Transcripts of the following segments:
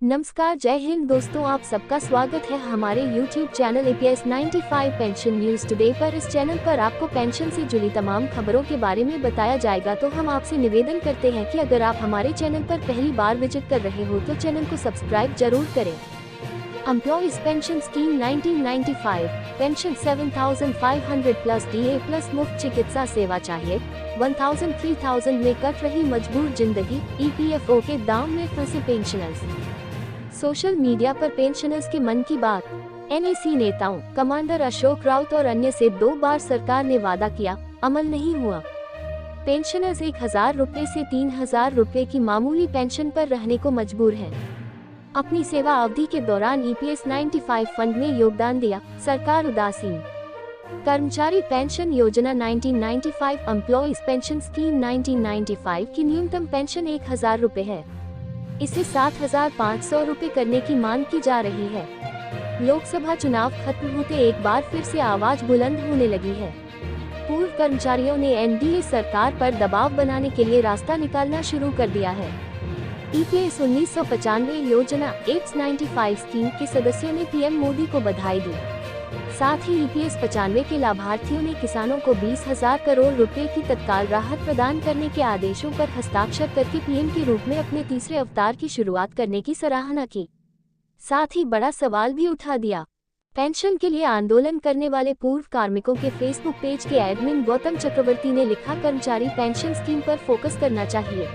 नमस्कार, जय हिंद दोस्तों, आप सबका स्वागत है हमारे YouTube channel APS 95 pension news today पर। इस चैनल पर आपको पेंशन से जुड़ी तमाम खबरों के बारे में बताया जाएगा। तो हम आपसे निवेदन करते हैं कि अगर आप हमारे चैनल पर पहली बार विजिट कर रहे हो तो चैनल को सब्सक्राइब जरूर करें। Employees pension scheme 1995 pension 7,500 plus DA plus मुफ्त चिकित्सा सेवा चाहिए। 1,000-3,000 में कट रही मजबूर जिंदगी, EPFO के दाम में फंसे पेंशनर्स। सोशल मीडिया पर पेंशनर्स के मन की बात। NAC नेताओं कमांडर अशोक राउत और अन्य से 2 बार सरकार ने वादा किया, अमल नहीं हुआ। पेंशनर्स 1,000 रुपए से 3,000 रुपए की मामूली पेंशन पर रहने को मजबूर हैं। अपनी सेवा अवधि के दौरान EPS 95 फंड में योगदान दिया, सरकार उदासीन। कर्मचारी पेंशन योजना 1995 एम्प्लॉइज पेंशन स्कीम 1995 की न्यूनतम पेंशन 1,000 रुपए है। इसे 7,500 रुपए करने की मांग की जा रही है। लोकसभा चुनाव खत्म होते एक बार फिर से आवाज बुलंद होने लगी है। पूर्व कर्मचारियों ने NDA सरकार पर दबाव बनाने के लिए रास्ता निकालना शुरू कर दिया है। EPS 1995 योजना 895 स्कीम के सदस्यों ने PM मोदी को बधाई दी। साथ ही EPS 95 के लाभार्थियों ने किसानों को 20,000 करोड़ रुपए की तत्काल राहत प्रदान करने के आदेशों पर हस्ताक्षर करके PM के रूप में अपने तीसरे अवतार की शुरुआत करने की सराहना की। साथ ही बड़ा सवाल भी उठा दिया। पेंशन के लिए आंदोलन करने वाले पूर्व कार्मिकों के फेसबुक पेज के एडमिन गौतम चक्रवर्ती ने लिखा, कर्मचारी पेंशन स्कीम पर फोकस करना चाहिए।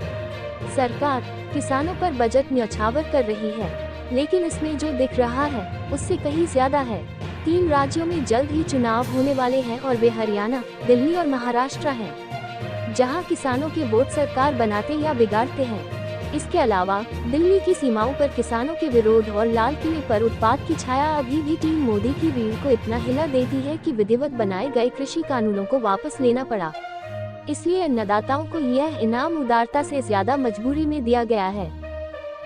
सरकार किसानों पर बजट न्यौछावर कर रही है, लेकिन इसमें जो दिख रहा है उससे कहीं ज्यादा है। 3 राज्यों में जल्द ही चुनाव होने वाले हैं और वे हरियाणा, दिल्ली और महाराष्ट्र हैं, जहां किसानों के वोट सरकार बनाते या बिगाड़ते हैं। इसके अलावा दिल्ली की सीमाओं पर किसानों के विरोध और लाल किले पर उत्पात की छाया अभी भी टीम मोदी की रीढ़ को इतना हिला देती है कि विधिवत बनाए गए कृषि कानूनों को वापस लेना पड़ा। इसलिए अन्नदाताओं को यह इनाम उदारता से ज्यादा मजबूरी में दिया गया है।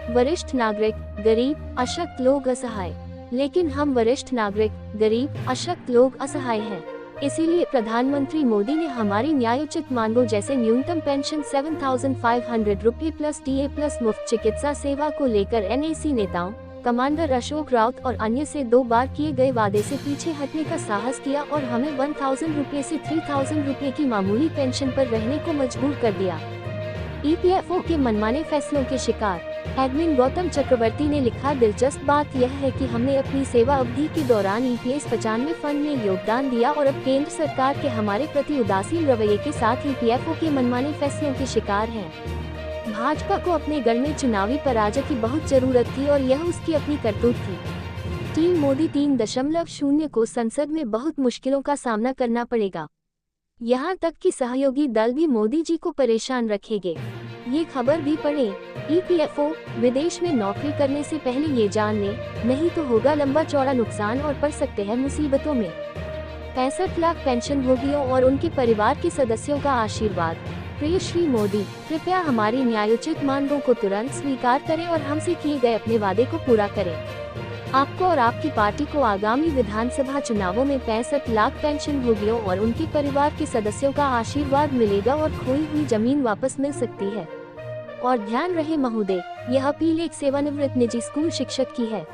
वरिष्ठ नागरिक, गरीब, अशक्त लोग असहाय। लेकिन हम वरिष्ठ नागरिक, गरीब, अशक्त लोग असहाय हैं। इसीलिए प्रधानमंत्री मोदी ने हमारी न्यायोचित मांगों जैसे न्यूनतम पेंशन 7,500 रुपए प्लस DA प्लस मुफ्त चिकित्सा सेवा को लेकर NAC नेताओं कमांडर अशोक राउत और अन्य से 2 बार किए गए वादे से पीछे हटने का साहस किया और हमें 1,000 रुपए से 3,000 रुपए की मामूली पेंशन पर रहने को मजबूर कर दिया। EPFO के मनमाने फैसलों के शिकार एडमिन गौतम चक्रवर्ती ने लिखा, दिलचस्प बात यह है कि हमने अपनी सेवा अवधि के दौरान EPS 95 फंड में योगदान दिया और अब केंद्र सरकार के हमारे प्रति उदासीन रवैये के साथ EPFO के मनमाने फैसलों के शिकार हैं। भाजपा को अपने गढ़ में चुनावी पराजय की बहुत जरूरत थी और यह उसकी अपनी करतूत थी। टीम मोदी 3.0 को संसद में बहुत मुश्किलों का सामना करना पड़ेगा। यहाँ तक कि सहयोगी दल भी मोदी जी को परेशान रखेंगे। ये खबर भी पढ़ें। EPFO विदेश में नौकरी करने से पहले ये जान लें, नहीं तो होगा लंबा चौड़ा नुकसान और पड़ सकते हैं मुसीबतों में। 65 लाख पेंशन भोगियों और उनके परिवार के सदस्यों का आशीर्वाद। प्रिय श्री मोदी, कृपया हमारी न्यायोचित मांगों को तुरंत स्वीकार करें और हमसे किए गए अपने वादे को पूरा करें। आपको और आपकी पार्टी को आगामी विधानसभा चुनावों में 65 लाख पेंशन भोगियों और उनके परिवार के सदस्यों का आशीर्वाद मिलेगा और खोई हुई जमीन वापस मिल सकती है। और ध्यान रहे महोदय, यह अपील एक सेवानिवृत्त निजी स्कूल शिक्षक की है।